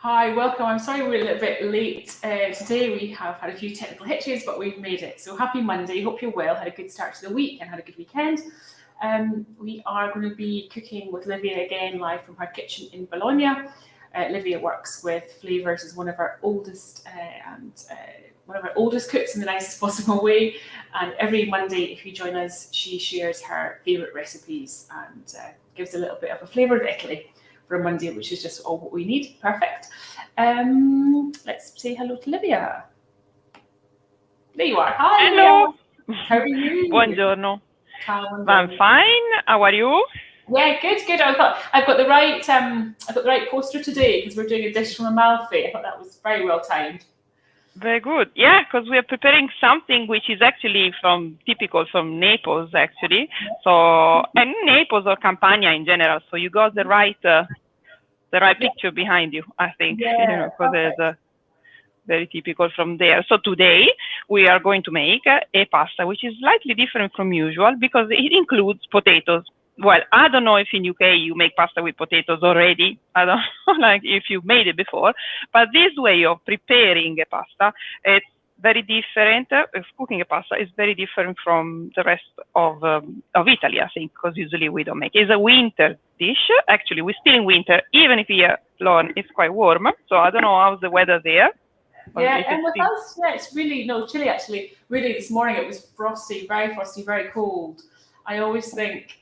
Hi, welcome. I'm sorry we're a little bit late today. We have had a few technical hitches, but we've made it. So happy Monday. Hope you're well. Had a good start to the week and had a good weekend. We are going to be cooking with Livia again, live from her kitchen in Bologna. Livia works with flavors as one of our oldest one of our oldest cooks in the nicest possible way. And every Monday, if you join us, she shares her favorite recipes and gives a little bit of a flavor of Italy for a Monday, which is just all what we need. Perfect. Let's say hello to Livia. There you are. Hi, Hello. Livia. How are you? Buongiorno. Calm I'm fine. How are you? Yeah, good, good. I've got the right poster today because we're doing a dish from Amalfi. I thought that was very well timed. Very good. Yeah, because we are preparing something which is actually typical from Naples, actually. So, and Naples or Campania in general. So you got the right picture behind you, I think. Yeah, because there's a very typical from there. So today we are going to make a pasta which is slightly different from usual because it includes potatoes. Well, I don't know if in UK you make pasta with potatoes already. I don't know like if you made it before, but this way of preparing a pasta, it's very different. Of cooking a pasta is very different from the rest of Italy, I think, because usually we don't make it. It's a winter dish. Actually, we're still in winter, even if here it's quite warm. So I don't know how's the weather there. Yeah, and with us, yeah, it's really chilly actually. Really, this morning it was frosty, very cold. I always think,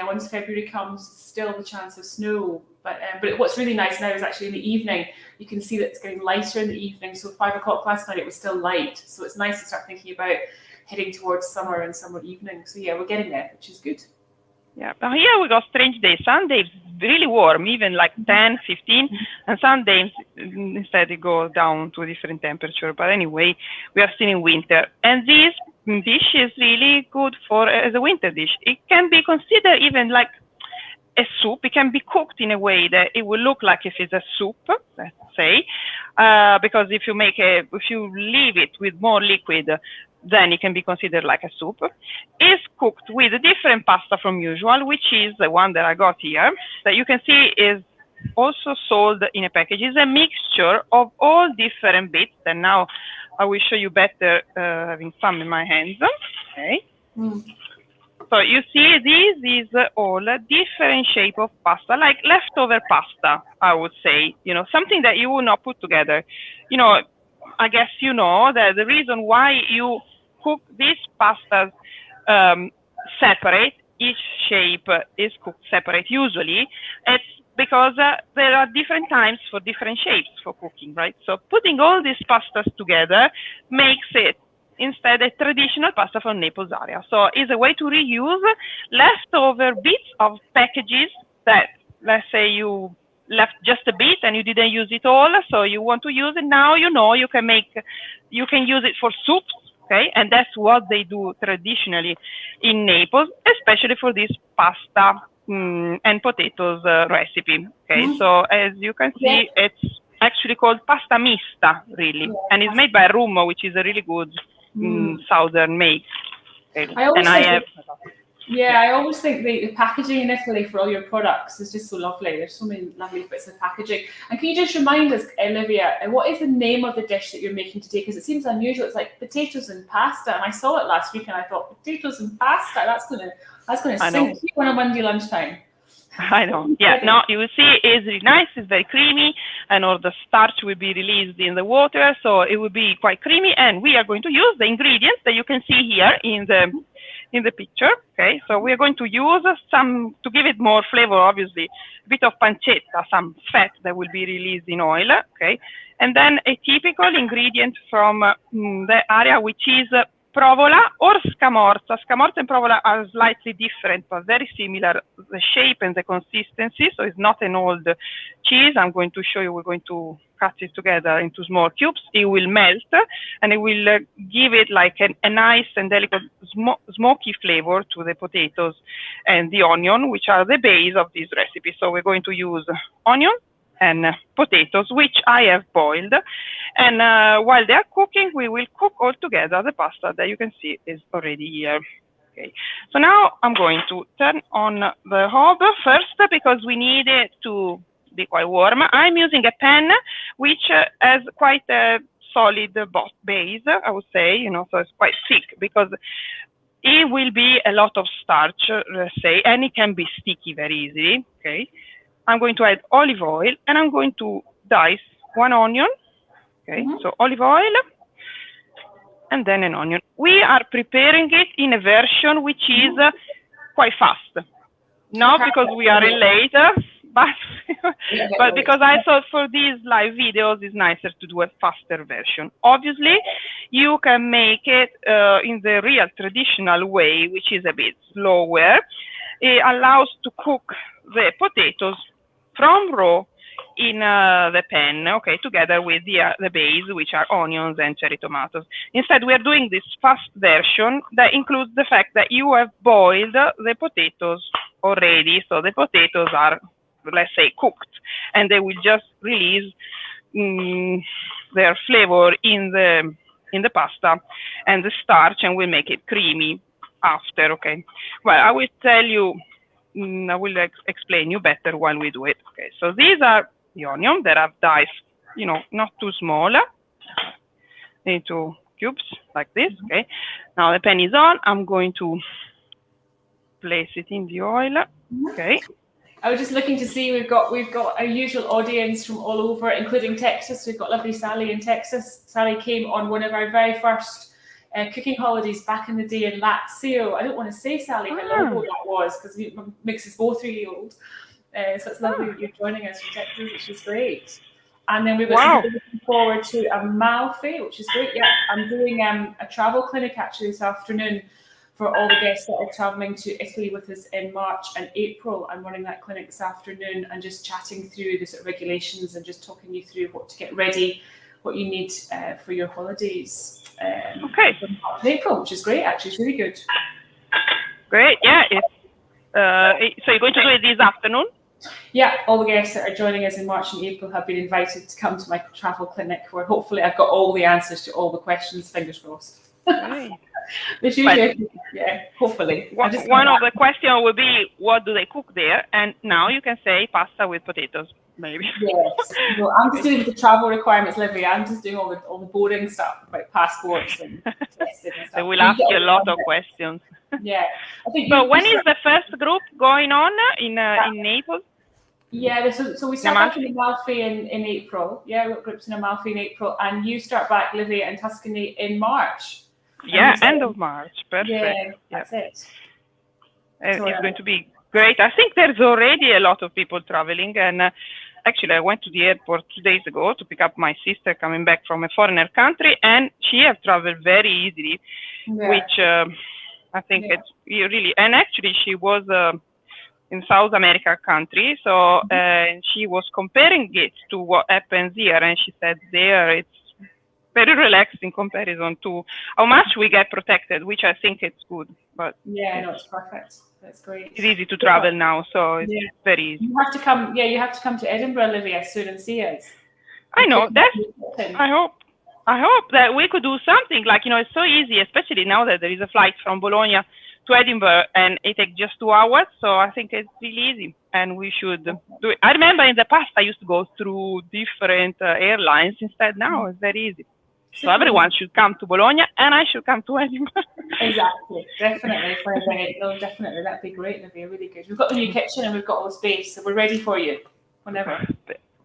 once February comes, still the chance of snow. But what's really nice now is actually in the evening, you can see that it's getting lighter in the evening. So 5 o'clock last night, it was still light. So it's nice to start thinking about heading towards summer and summer evening. So yeah, we're getting there, which is good. Yeah, but here we got strange days. Some days really warm, even like 10, 15, and some days instead it goes down to a different temperature. But anyway, we are still in winter. And this dish is really good as a winter dish. It can be considered even like a soup. It can be cooked in a way that it will look like if it's a soup, let's say, because if you leave it with more liquid, then it can be considered like a soup. It's cooked with a different pasta from usual, which is the one that I got here, that you can see is also sold in a package. It's a mixture of all different bits, and now I will show you better having some in my hands. Okay. So you see, this is all a different shape of pasta, like leftover pasta, I would say, something that you would not put together. I guess you know that the reason why you cook these pastas separate, each shape is cooked separate usually, it's because there are different times for different shapes for cooking, right? So putting all these pastas together makes it instead a traditional pasta from Naples area. So it's a way to reuse leftover bits of packages that, let's say you left just a bit and you didn't use it all, so you want to use it now, you can use it for soups, okay? And that's what they do traditionally in Naples, especially for this pasta and potatoes recipe, okay? So as you can see, it's actually called pasta mista, really, and it's made by Rummo, which is a really good southern make. Okay. I always think the packaging in Italy for all your products is just so lovely. There's so many lovely bits of packaging. And can you just remind us, Olivia, what is the name of the dish that you're making today? Because it seems unusual. It's like potatoes and pasta, and I saw it last week, and I thought potatoes and pasta. That's gonna sink you on a Monday lunchtime. I know. Yeah, no, you will see it's really nice, it's very creamy, and all the starch will be released in the water, so it will be quite creamy, and we are going to use the ingredients that you can see here in the picture, okay? So we are going to use some, to give it more flavor, obviously, a bit of pancetta, some fat that will be released in oil, okay? And then a typical ingredient from the area, which is provola or scamorza. Scamorza and provola are slightly different, but very similar, the shape and the consistency. So it's not an old cheese. I'm going to show you, we're going to cut it together into small cubes. It will melt, and it will give it like a nice and delicate smoky flavor to the potatoes and the onion, which are the base of this recipe. So we're going to use onion and potatoes, which I have boiled. And while they are cooking, we will cook all together the pasta that you can see is already here. Okay, so now I'm going to turn on the hob first because we need it to be quite warm. I'm using a pan which has quite a solid base, I would say, you know, so it's quite thick because it will be a lot of starch, let's say, and it can be sticky very easily, okay? I'm going to add olive oil, and I'm going to dice one onion, okay? So olive oil, and then an onion. We are preparing it in a version which is quite fast. Not because we are in late, but because I thought for these live videos it's nicer to do a faster version. Obviously, you can make it in the real traditional way, which is a bit slower. It allows to cook the potatoes from raw in the pan, okay, together with the base, which are onions and cherry tomatoes. Instead, we are doing this fast version that includes the fact that you have boiled the potatoes already, so the potatoes are, let's say, cooked, and they will just release their flavor in the pasta and the starch, and will make it creamy after, okay? Well, I will tell you, I will explain you better while we do it. Okay, so these are the onion that I've diced, you know, not too small, into cubes like this. Okay, now the pan is on. I'm going to place it in the oil. Okay. I was just looking to see we've got our usual audience from all over, including Texas. We've got lovely Sally in Texas. Sally came on one of our very first cooking holidays back in the day in Lazio. I don't want to say, Sally, how long ago that was, because it makes us both really old. So it's lovely that you're joining us from Texas, which is great. And then we've got looking forward to Amalfi, which is great. Yeah, I'm doing a travel clinic actually this afternoon for all the guests that are traveling to Italy with us in March and April. I'm running that clinic this afternoon and just chatting through the sort of regulations and just talking you through what to get ready, what you need for your holidays. Okay. For March and April, which is great. Actually, it's really good. Great. Yeah. So you're going to do it this afternoon? Yeah, all the guests that are joining us in March and April have been invited to come to my travel clinic, where hopefully I've got all the answers to all the questions. Fingers crossed. Right. Yeah, hopefully. One of the questions will be, what do they cook there? And now you can say pasta with potatoes, maybe. Yes. Well, I'm just doing the travel requirements, Livia. I'm just doing all the boring stuff about passports and testing and stuff. They will ask you a lot of questions. Yeah, I think. So when is the first group going on in Naples? Yeah, so we start back in Amalfi in April. Yeah, we've got groups in Amalfi in April, and you start back, Livia, in Tuscany in March. Yeah, end of March. Perfect. Yeah, that's it. It's going to be great. I think there's already a lot of people traveling, and actually I went to the airport 2 days ago to pick up my sister coming back from a foreigner country, and she has traveled very easily, which I think it's really, and actually she was in South America country, so she was comparing it to what happens here, and she said there it's very relaxed in comparison to how much we get protected, which I think it's good. But yeah, no, it's perfect. That's great. It's easy to travel now, so it's very easy. You have to come. Yeah, you have to come to Edinburgh, Livia, soon and see us. I know that. I hope that we could do something like, you know, it's so easy, especially now that there is a flight from Bologna to Edinburgh, and it takes just 2 hours. So I think it's really easy, and we should do it. I remember in the past I used to go through different airlines. Instead, now it's very easy. So everyone should come to Bologna, and I should come to Edinburgh. Exactly, definitely. No, definitely, that'd be great. That'd be really good. We've got the new kitchen and we've got all the space, so we're ready for you whenever.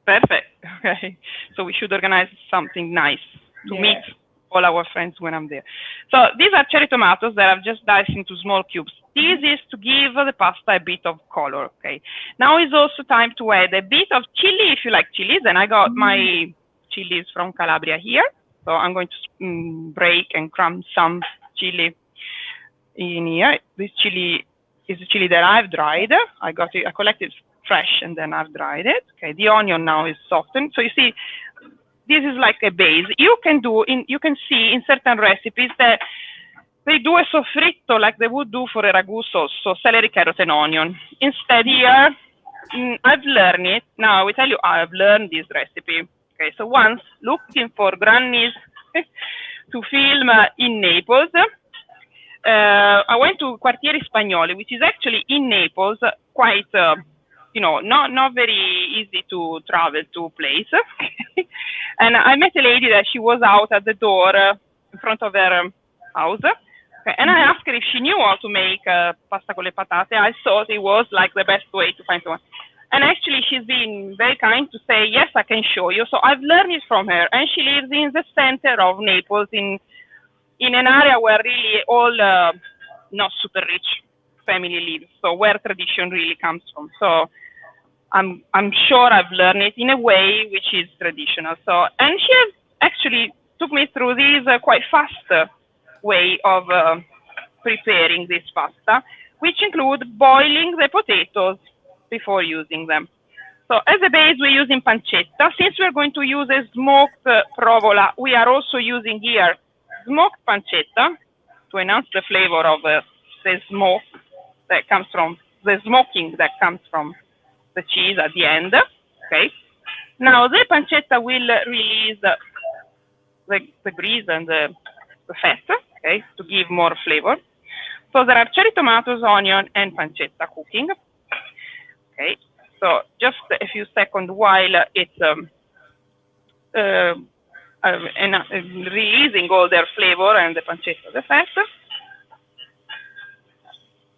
Perfect. Okay, so we should organize something nice to meet all our friends when I'm there. So these are cherry tomatoes that I've just diced into small cubes. This is to give the pasta a bit of color. Okay. Now is also time to add a bit of chili if you like chilies, and I got my chilies from Calabria here. So I'm going to break and crumb some chili in here. This chili is a chili that I've dried. I collected fresh and then I've dried it. Okay, the onion now is softened. So you see, this is like a base. You can see in certain recipes that they do a soffritto like they would do for a ragu sauce, so celery, carrot, and onion. Instead here, I've learned it. Now I will tell you, I've learned this recipe. Okay, so once looking for grannies to film in Naples, I went to Quartieri Spagnoli, which is actually in Naples, quite you know, not very easy to travel to place. And I met a lady that she was out at the door in front of her house. Okay. And I asked her if she knew how to make pasta con le patate. I thought it was like the best way to find someone. And actually, she's been very kind to say, yes, I can show you. So I've learned it from her. And she lives in the center of Naples, in an area where really all not super rich family lives. So where tradition really comes from. So I'm sure I've learned it in a way which is traditional. So, and she has actually took me through this quite fast way of preparing this pasta, which include boiling the potatoes before using them. So as a base, we're using pancetta. Since we're going to use a smoked provola, we are also using here smoked pancetta to enhance the flavor of the smoke that comes from the smoking that comes from the cheese at the end. Okay. Now the pancetta will release the grease and the fat, okay, to give more flavor. So there are cherry tomatoes, onion, and pancetta cooking. Okay, so just a few seconds while it's releasing all their flavor and the pancetta, the fat.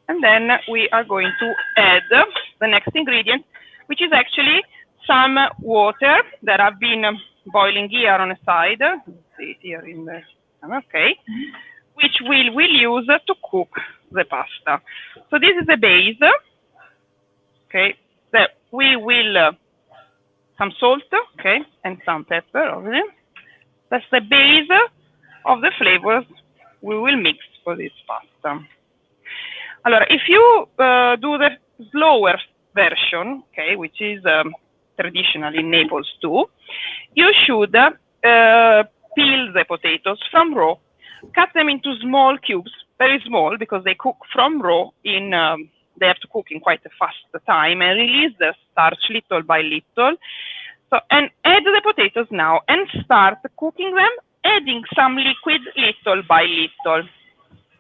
And then we are going to add the next ingredient, which is actually some water that I've been boiling here on the side. Let's see it here in the, okay, which we'll use to cook the pasta. So this is the base. Okay, that we will some salt, okay, and some pepper, obviously. That's the base of the flavors we will mix for this pasta. Allora, if you do the slower version, okay, which is traditional in Naples too, you should peel the potatoes from raw, cut them into small cubes, very small, because they cook from raw in. They have to cook in quite a fast time, and release the starch little by little. So, and add the potatoes now and start cooking them, adding some liquid little by little.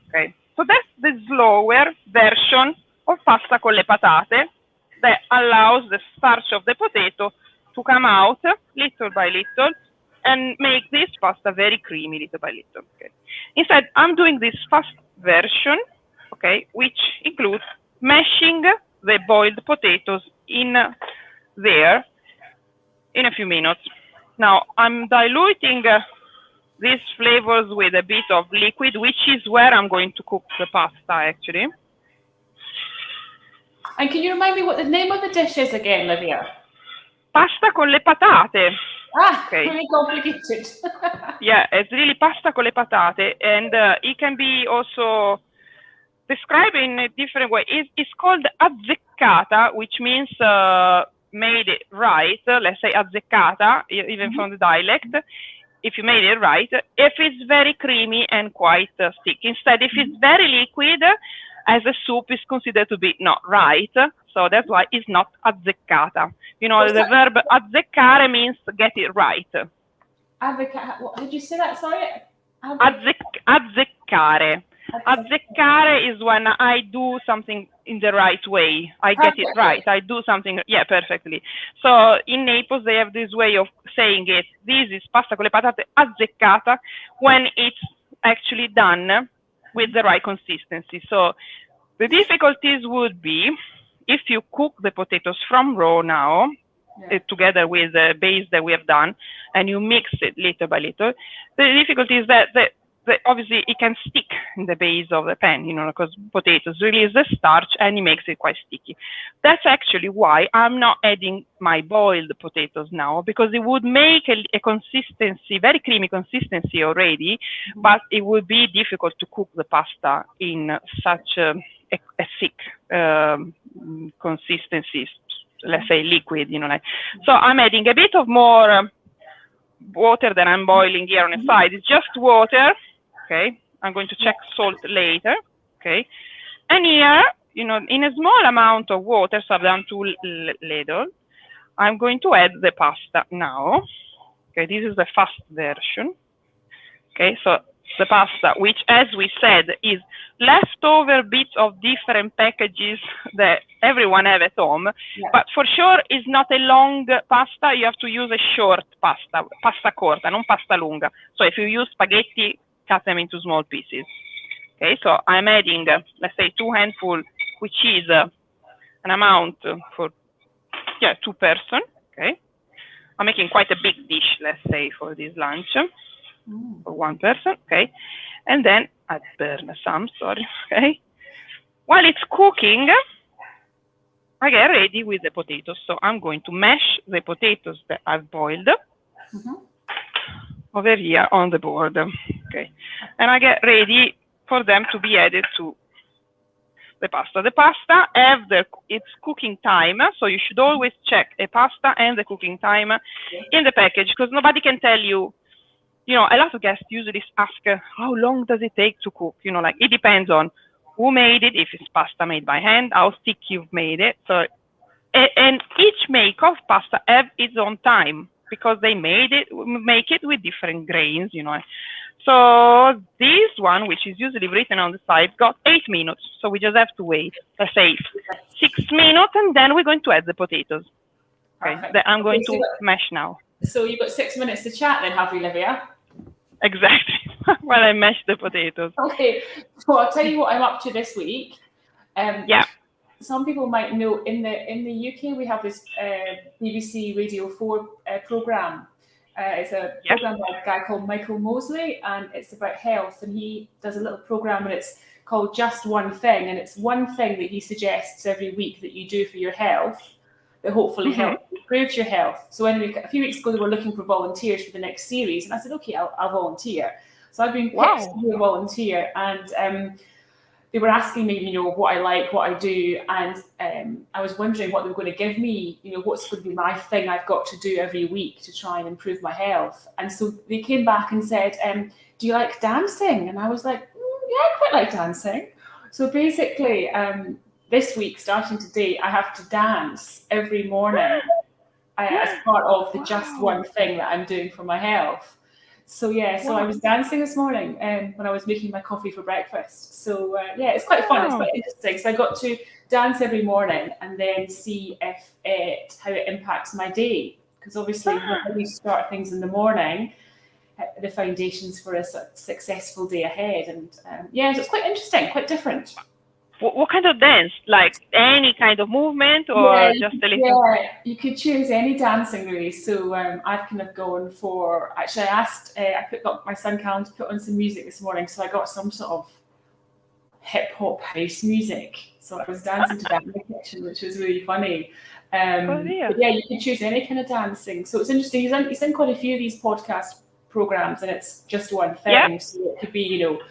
Okay, so that's the slower version of pasta con le patate that allows the starch of the potato to come out little by little and make this pasta very creamy little by little. Okay. Instead, I'm doing this fast version, okay, which includes mashing the boiled potatoes in there in a few minutes. Now I'm diluting these flavors with a bit of liquid, which is where I'm going to cook the pasta actually. And can you remind me what the name of the dish is again, Livia? Pasta con le patate. Ah, okay. Really complicated. Yeah, it's really pasta con le patate, and it can be also described in a different way. It's called azzeccata, which means made it right. Let's say azzeccata, even from the dialect. If you made it right, if it's very creamy and quite thick. Instead, if it's very liquid, as a soup, is considered to be not right. So that's why it's not azzeccata. You know, the verb azzeccare means get it right. What did you say that? Sorry. Azzeccare. Azzeccare is when I do something in the right way. I get it right. I do something, yeah, perfectly. So in Naples, they have this way of saying it. This is pasta con le patate azzeccata when it's actually done with the right consistency. So the difficulties would be if you cook the potatoes from raw now, together with the base that we have done, and you mix it little by little. The difficulty is that obviously it can stick in the base of the pan, you know, because potatoes release the starch and it makes it quite sticky. That's actually why I'm not adding my boiled potatoes now, because it would make a consistency, very creamy consistency already, but it would be difficult to cook the pasta in such a thick consistency, let's say liquid, you know, like. So I'm adding a bit of more water than I'm boiling here on the side. It's just water. Okay, I'm going to check salt later. Okay, and here, you know, in a small amount of water, so I've done 2 ladles, I'm going to add the pasta now. Okay, this is the fast version. Okay, so the pasta, which, as we said, is leftover bits of different packages that everyone have at home. Yeah. But for sure, it's not a long pasta. You have to use a short pasta corta, non pasta lunga. So if you use spaghetti, cut them into small pieces. Okay, so I'm adding, let's say, 2 handfuls, which is an amount for 2 person. Okay, I'm making quite a big dish, let's say, for this lunch. For 1 person, okay, and then I burn some, sorry, okay. While it's cooking, I get ready with the potatoes. So I'm going to mash the potatoes that I've boiled over here on the board, okay, and I get ready for them to be added to the pasta. The pasta have its cooking time, so you should always check a pasta and the cooking time in the package, because nobody can tell you. You know, a lot of guests usually ask, how long does it take to cook? You know, like, it depends on who made it, if it's pasta made by hand, how thick you've made it. So, and each make of pasta have its own time, because they make it with different grains, you know. So this one, which is usually written on the side, got 8 minutes. So we just have to wait, let's say 6 minutes, and then we're going to add the potatoes. Okay, that I'm going to mash now. So you've got 6 minutes to chat then, have we, Livia? Exactly, while I mash the potatoes. Okay, so I'll tell you what I'm up to this week. Some people might know in the UK we have this BBC Radio 4 programme. It's a programme by a guy called Michael Mosley, and it's about health, and he does a little programme, and it's called Just One Thing, and it's one thing that he suggests every week that you do for your health that hopefully improves your health. So anyway, a few weeks ago they were looking for volunteers for the next series, and I said, okay, I'll volunteer. So I've been picked to be a volunteer, and they were asking me, you know, what I like, what I do, and I was wondering what they were going to give me, you know, what's going to be my thing I've got to do every week to try and improve my health. And so they came back and said, do you like dancing? And I was like, yeah, I quite like dancing. So basically, this week, starting today, I have to dance every morning as part of the just one thing that I'm doing for my health. So so I was dancing this morning when I was making my coffee for breakfast. So it's quite fun. It's quite interesting. So I got to dance every morning and then see how it impacts my day. Because obviously, when you start things in the morning, the foundations for a successful day ahead. And so it's quite interesting, quite different. What kind of dance? Like any kind of movement, or just a little? Yeah, you could choose any dancing really. So I've kind of gone for. Actually, I got my son Callum to put on some music this morning, so I got some sort of hip hop house music. So I was dancing to that in the kitchen, which was really funny. But you can choose any kind of dancing. So it's interesting. He's in quite a few of these podcast programs, and it's just one thing. Yeah. So it could be, you know.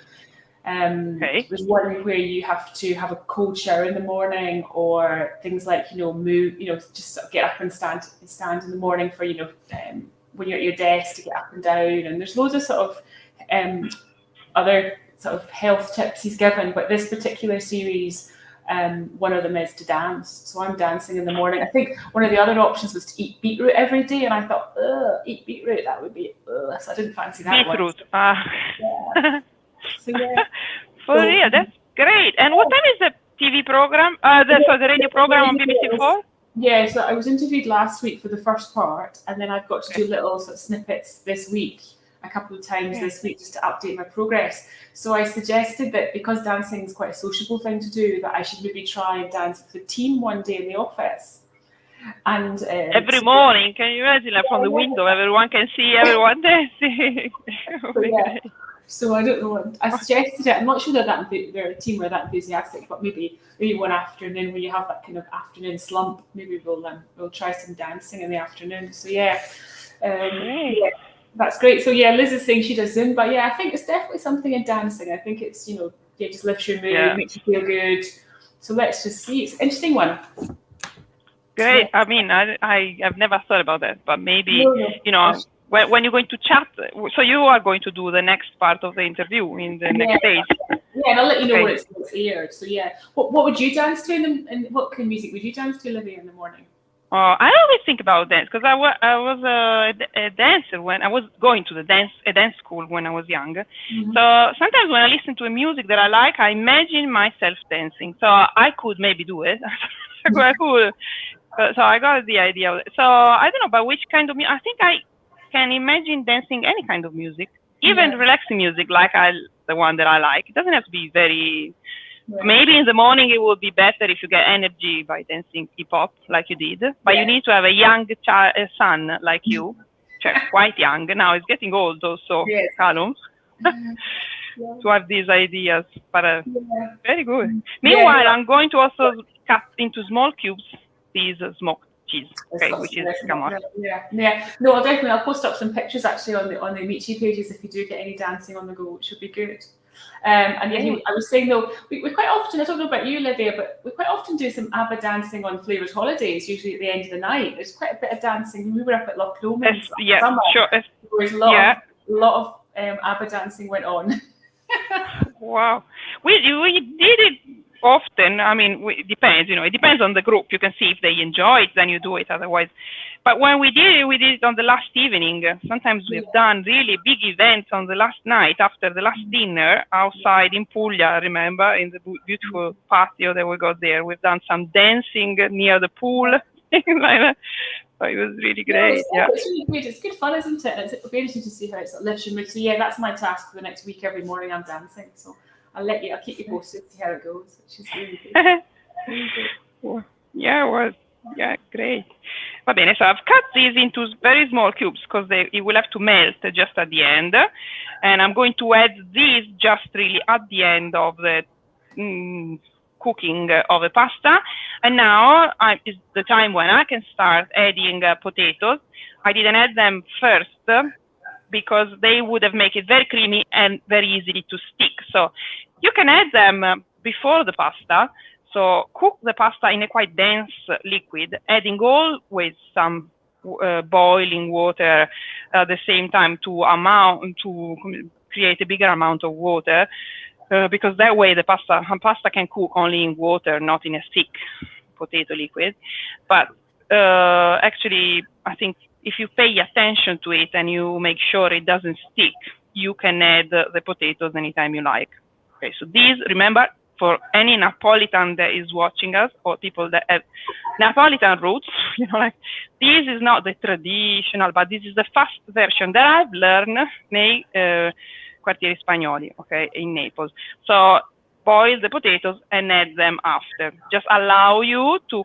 There's one where you have to have a cold shower in the morning, or things like, you know, move, you know, just sort of get up and stand in the morning for, you know, when you're at your desk to get up and down. And there's loads of sort of other sort of health tips he's given, but this particular series, one of them is to dance. So I'm dancing in the morning. I think one of the other options was to eat beetroot every day, and I thought, eat beetroot, that would be, so I didn't fancy that. Beetroot. So for real, that's great. And what time is the TV program? The radio program on BBC 4? Yeah, so I was interviewed last week for the first part, and then I've got to do little sort of snippets this week, a couple of times this week, just to update my progress. So I suggested that because dancing is quite a sociable thing to do, that I should maybe try and dance with the team one day in the office. And every morning, can you imagine, like from the window, everyone can see everyone dancing? So I don't know. I suggested it. I'm not sure that their team are that enthusiastic, but maybe one afternoon when you have that kind of afternoon slump, maybe we'll try some dancing in the afternoon. So that's great. So Liz is saying she does Zoom, but I think it's definitely something in dancing. I think it's, you know, just lifts your mood, makes you feel good. So let's just see. It's an interesting one. Great. I mean, I've never thought about that, but maybe you know. When you're going to chat, so you are going to do the next part of the interview in the next days. Yeah, and I'll let you know when it's aired. So what would you dance to and what kind of music would you dance to, Livia, in the morning? I always think about dance because I was a dancer when I was going to a dance school when I was young. So sometimes when I listen to a music that I like, I imagine myself dancing. So I could maybe do it. I could. So I got the idea of it. So I don't know by which kind of music. I think I can imagine dancing any kind of music, even relaxing music like the one that I like. It doesn't have to be very. Maybe in the morning it would be better if you get energy by dancing hip hop like you did. But you need to have a young son like you, quite young. Now he's getting old also, Callum, to have these ideas. But very good. Meanwhile, I'm going to also cut into small cubes these smoked cheese, which is come on. No, I'll post up some pictures actually on the Amici pages if you do get any dancing on the go, which would be good. I was saying though, we quite often, I don't know about you, Livia, but we quite often do some ABBA dancing on flavoured holidays, usually at the end of the night. There's quite a bit of dancing. When we were up at Loch Lomond summer, there was a lot of ABBA dancing went on. Wow. We did it often. I mean, it depends, it depends on the group. You can see if they enjoy it, then you do it, otherwise. But when we did it on the last evening. Sometimes we've done really big events on the last night after the last dinner outside in Puglia, remember, in the beautiful patio that we got there. We've done some dancing near the pool, like that. So it was really great. It's really good. It's good fun, isn't it? And it's very interesting to see how it sort of lifts your mood. So that's my task for the next week. Every morning I'm dancing. So I'll keep you posted, see how it goes, which is really good. Really good. Yeah, great. Va bene, so I've cut these into very small cubes because it will have to melt just at the end. And I'm going to add these just really at the end of the cooking of the pasta. And now is the time when I can start adding potatoes. I didn't add them first because they would have made it very creamy and very easily to stick. So you can add them before the pasta. So cook the pasta in a quite dense liquid, adding always some boiling water at the same time to create a bigger amount of water, because that way the pasta can cook only in water, not in a thick potato liquid. But actually, I think if you pay attention to it and you make sure it doesn't stick, you can add the potatoes anytime you like. Okay, so these, remember, for any Neapolitan that is watching us, or people that have Neapolitan roots, this is not the traditional, but this is the fast version that I've learned nei quartieri spagnoli, in Naples. So boil the potatoes and add them after. Just allow you to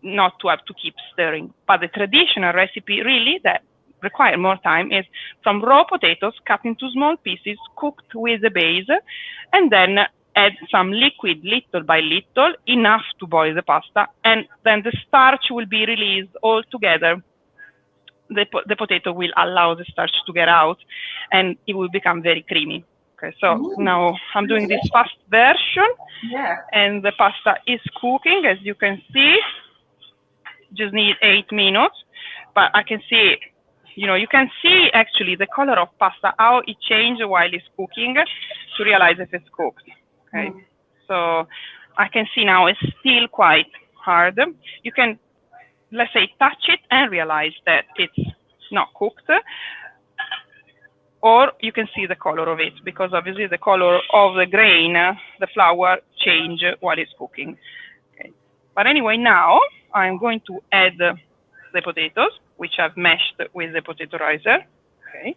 not to have to keep stirring. But the traditional recipe really that require more time is from raw potatoes cut into small pieces, cooked with the base, and then add some liquid little by little, enough to boil the pasta, and then the starch will be released all together. The potato will allow the starch to get out, and it will become very creamy. Okay, so now I'm doing this fast version, and the pasta is cooking, as you can see. Just need 8 minutes, but I can see, you can see actually the color of pasta, how it changes while it's cooking, to realize if it's cooked. Okay, so I can see now it's still quite hard. You can, let's say, touch it and realize that it's not cooked, or you can see the color of it, because obviously the color of the grain, the flour, change while it's cooking. Okay, but anyway, now I'm going to add the potatoes, which I've mashed with the potato ricer. Okay,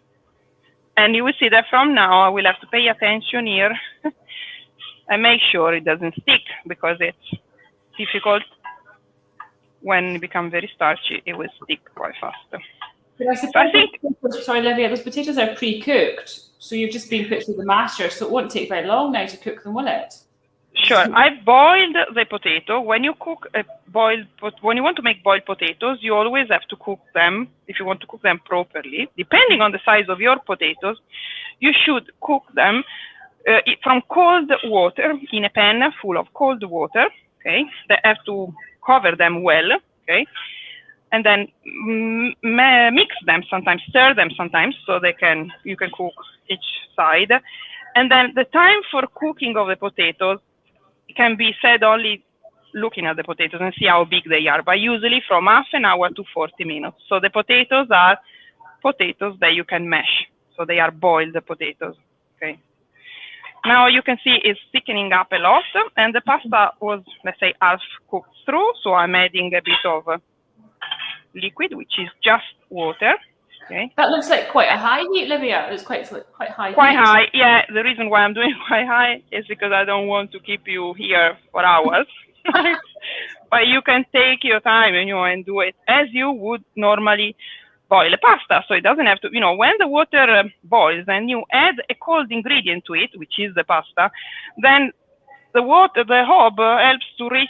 and you will see that from now I will have to pay attention here and make sure it doesn't stick, because it's difficult. When it becomes very starchy, it will stick quite fast. But I think, sorry, Livia, those potatoes are pre-cooked, so you've just been put through the masher, so it won't take very long now to cook them, will it? Sure. I boiled the potato. When you cook when you want to make boiled potatoes, you always have to cook them. If you want to cook them properly, depending on the size of your potatoes, you should cook them from cold water in a pan full of cold water. Okay, they have to cover them well. Okay, and then mix them sometimes, stir them sometimes, so you can cook each side. And then the time for cooking of the potatoes can be said only looking at the potatoes and see how big they are, but usually from half an hour to 40 minutes. So the potatoes are potatoes that you can mash. So they are boiled potatoes, okay? Now you can see it's thickening up a lot, and the pasta was, let's say, half cooked through, so I'm adding a bit of liquid, which is just water. Okay. That looks like quite a high heat, Livia. It's quite high. Quite heat. high, yeah. The reason why I'm doing quite high is because I don't want to keep you here for hours. But you can take your time, and do it as you would normally boil a pasta. So it doesn't have to, when the water boils and you add a cold ingredient to it, which is the pasta, then the hob helps to reach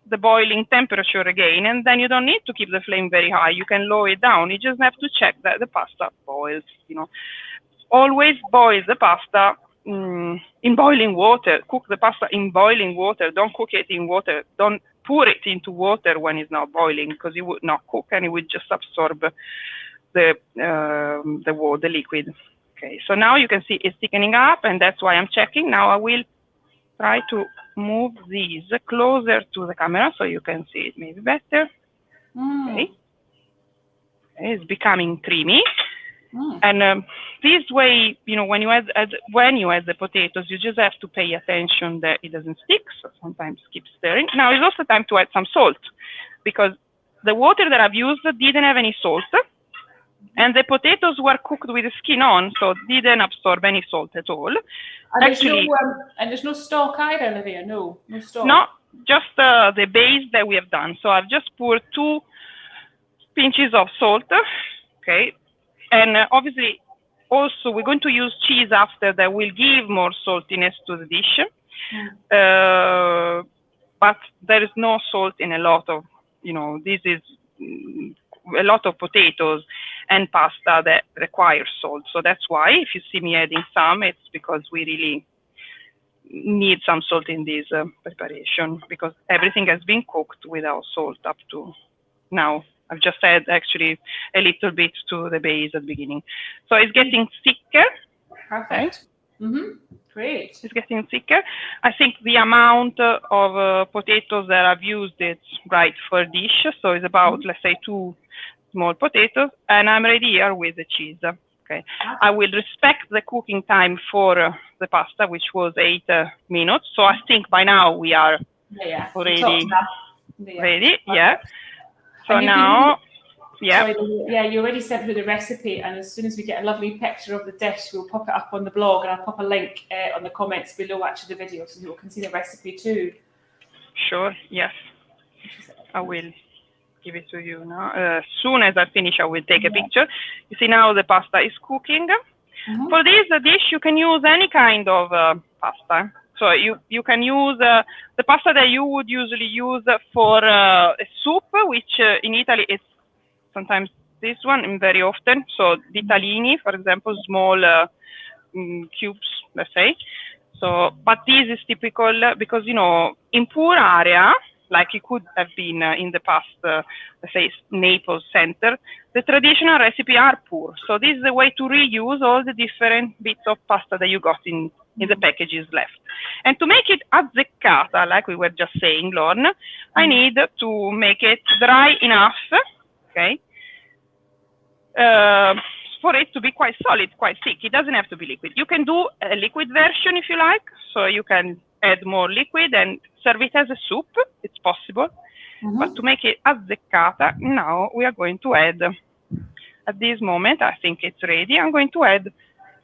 the boiling temperature again, and then you don't need to keep the flame very high. You can lower it down. You just have to check that the pasta boils. Always boil the pasta in boiling water. Cook the pasta in boiling water. Don't cook it in water. Don't pour it into water when it's not boiling, because it would not cook and it would just absorb the liquid. Okay, so now you can see it's thickening up, and that's why I'm checking. Now I will try to move these closer to the camera so you can see it maybe better. Okay. It's becoming creamy. And this way, when you add the potatoes, you just have to pay attention that it doesn't stick. So sometimes keep stirring. Now it's also time to add some salt, because the water that I've used didn't have any salt, and the potatoes were cooked with the skin on, so didn't absorb any salt at all. And actually, there's no stock either, Livia. No stock. No, just the base that we have done. So I've just poured 2 pinches of salt. Okay. And obviously, also, we're going to use cheese after that will give more saltiness to the dish. But there is no salt in a lot of, this is a lot of potatoes and pasta that require salt. So that's why, if you see me adding some, it's because we really need some salt in this preparation, because everything has been cooked without salt up to now. I've just added actually a little bit to the base at the beginning. So it's getting thicker. Perfect. Great. It's getting thicker. I think the amount of potatoes that I've used is right for a dish. So it's about, let's say, 2 small potatoes. And I'm ready here with the cheese. Okay. I will respect the cooking time for the pasta, which was 8 minutes. So I think by now we are already ready. Yeah. So now, you already sent through the recipe, and as soon as we get a lovely picture of the dish, we'll pop it up on the blog, and I'll pop a link on the comments below actually the video, so people can see the recipe too. Sure, yes. I will give it to you now. As soon as I finish, I will take a picture. You see now the pasta is cooking. For this dish, you can use any kind of pasta. So you can use the pasta that you would usually use for a soup, which in Italy is sometimes this one and very often. So the Italiani, for example, small cubes, let's say. So, but this is typical because, in poor area, like it could have been in the past, let's say Naples center, the traditional recipe are poor. So this is a way to reuse all the different bits of pasta that you got in the packages left. And to make it azzeccata, like we were just saying, Lorne, I need to make it dry enough, okay, for it to be quite solid, quite thick. It doesn't have to be liquid. You can do a liquid version if you like, so you can add more liquid and serve it as a soup. It's possible. But to make it azzeccata, now we are going to add, at this moment, I think it's ready, I'm going to add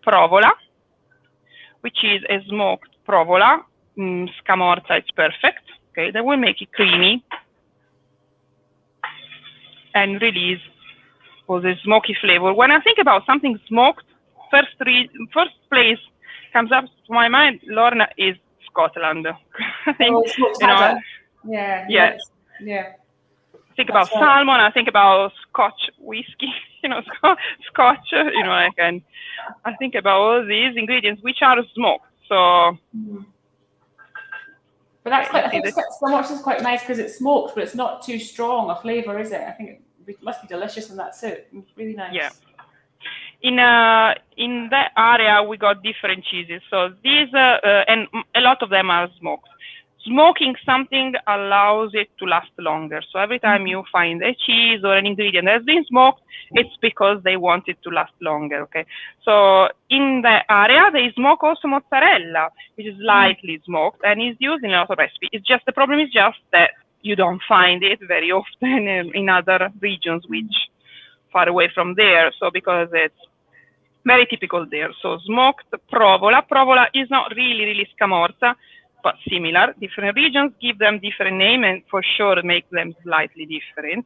provola, which is a smoked provola. Scamorza, it's perfect. Okay, that will make it creamy and release all the smoky flavor. When I think about something smoked, first place comes up to my mind, Lorna, is Scotland. I think, Yeah. Think about salmon. I think about Scotch whiskey. Scotch. And I think about all these ingredients which are smoked. So. But that's quite. I think Scamorza is quite nice because it's smoked, but it's not too strong a flavor, is it? I think it must be delicious in that soup. Really nice. Yeah. In that area, we got different cheeses. So these, and a lot of them are smoked. smoking something allows it to last longer. So every time you find a cheese or an ingredient that has been smoked, it's because they want it to last longer, okay? So in the area, they smoke also mozzarella, which is lightly smoked and is used in a lot of recipes. It's just, the problem is just that you don't find it very often in other regions which far away from there. So because it's very typical there. So smoked provola. Provola is not really scamorza, but similar. Different regions give them different name and for sure make them slightly different.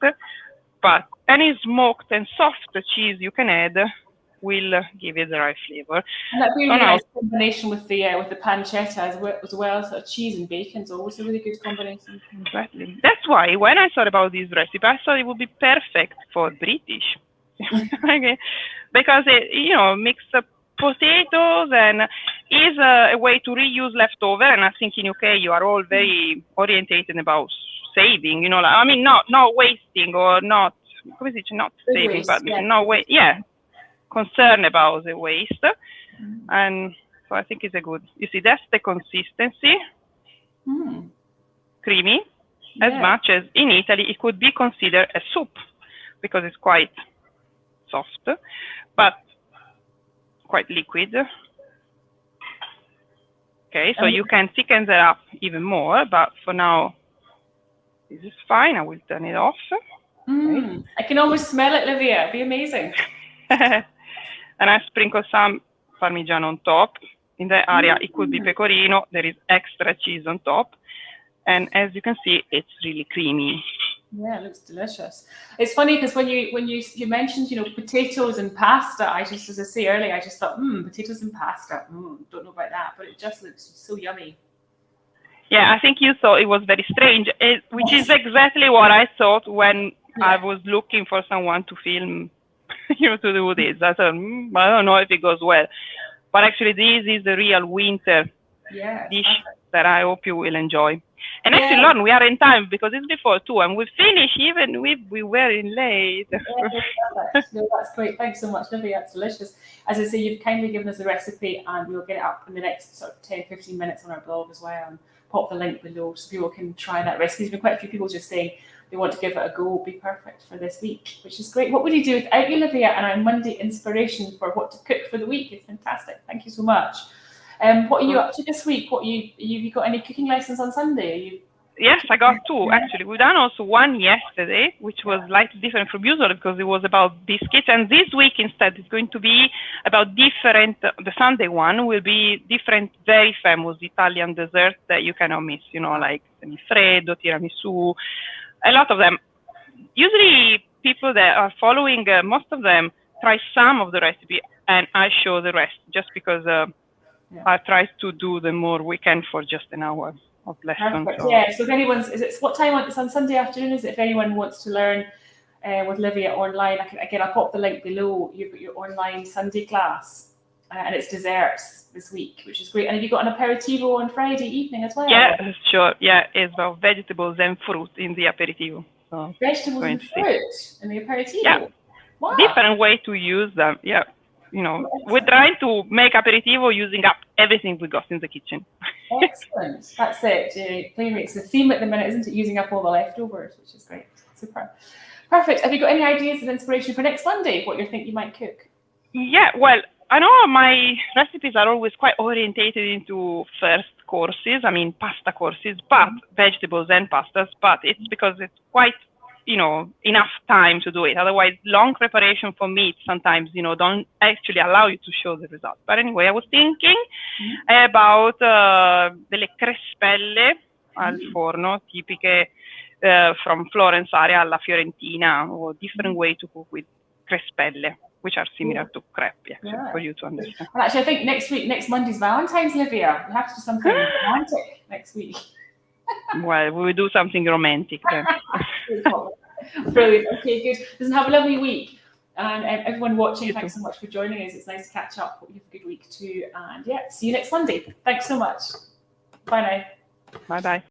But any smoked and soft cheese you can add will give it the right flavor. And that'd be a really nice combination with the pancetta as well. So cheese and bacon is always a really good combination. Exactly. That's why when I thought about this recipe, I thought it would be perfect for British. Okay. Because it, mix potatoes and is a way to reuse leftover. And I think in UK you are all very orientated about saving, not wasting or not saving, waste, but no way, concern about the waste. And so I think it's a good, you see, that's the consistency, creamy, as much as in Italy it could be considered a soup because it's quite soft, but quite liquid. Okay, so you can thicken that up even more, but for now, this is fine. I will turn it off. Okay. I can almost smell it, Livia. It'd be amazing. And I sprinkle some Parmigiano on top. In the area, it could be pecorino. There is extra cheese on top. And as you can see, it's really creamy. Yeah, it looks delicious. It's funny because when you mentioned, potatoes and pasta, as I say earlier, I just thought, potatoes and pasta. Don't know about that, but it just looks so yummy. Yeah, I think you thought it was very strange, which is exactly what I thought when I was looking for someone to film, to do this. I thought, I don't know if it goes well. But actually, this is the real winter dish that I hope you will enjoy. And actually, Lauren, we are in time because it's before 2 and we finish even if we were in late. No, that's great. Thanks so much, Livia. That's delicious. As I say, you've kindly given us the recipe and we'll get it up in the next sort of 10-15 minutes on our blog as well and pop the link below so people can try that recipe. There's been quite a few people just saying they want to give it a go. It'll be perfect for this week, which is great. What would you do without you, Livia, and our Monday inspiration for what to cook for the week? It's fantastic. Thank you so much. What are you up to this week? You got any cooking lessons on Sunday? Yes, I got 2 actually. We've done also one yesterday, which was slightly different from usual because it was about biscuits. And this week instead it's going to be about different. The Sunday one will be different, very famous Italian desserts that you cannot miss. Like semifreddo, tiramisu, a lot of them. Usually people that are following, most of them try some of the recipe, and I show the rest just because. I try to do the more weekend for just an hour of lesson. So. Yeah, so if anyone's, what time it's on Sunday afternoon, is it? If anyone wants to learn with Livia online, I'll pop the link below. You've got your online Sunday class and it's desserts this week, which is great. And have you got an aperitivo on Friday evening as well? Yeah, sure. Yeah, it's about vegetables and fruit in the aperitivo. So vegetables and fruit in the aperitivo? Yeah, wow. Different way to use them, yeah. We're trying to make aperitivo using up everything we got in the kitchen. Excellent. That's it. It's the theme at the minute, isn't it? Using up all the leftovers, which is great. Super. Perfect. Have you got any ideas and inspiration for next Monday? What you think you might cook? Yeah, well, I know my recipes are always quite orientated into first courses. Pasta courses, but vegetables and pastas. But it's because it's quite enough time to do it. Otherwise, long preparation for meat sometimes, don't actually allow you to show the result. But anyway, I was thinking about delle crespelle al forno, tipiche from Florence area alla Fiorentina, or different way to cook with crespelle, which are similar to crepe, for you to understand. Well, actually, I think next Monday's Valentine's, Livia. We have to do something romantic next week. Well, we will do something romantic then. Brilliant. Okay, good. Listen, have a lovely week. And everyone watching, thanks so much for joining us. It's nice to catch up. Hope you have a good week too. And see you next Monday. Thanks so much. Bye now. Bye-bye.